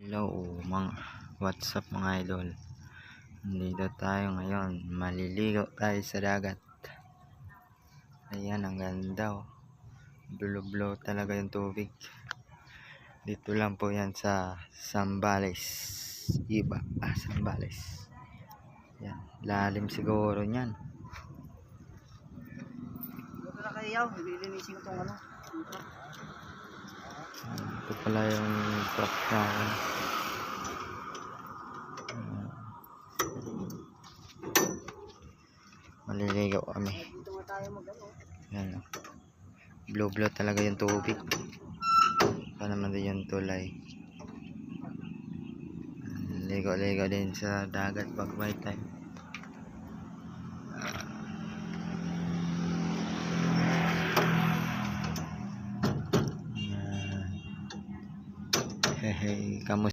Hello mga what's up mga idol, dito tayo ngayon, maliligo tayo sa dagat. Ayan, ang ganda oh. Blue talaga yung tubig. Dito lang po yan sa Zambales, Zambales. Yan, lalim siguro nyan. Ito na kayaw, nililinisin ko itong ano. Ito pala yung truck na maliligo kami. Dito nga tayo mag-ano. Yan oh. Blue talaga yung tubig. Pa naman din yung tulay. Ligo din sa dagat pag may time. Hehe, kamusta?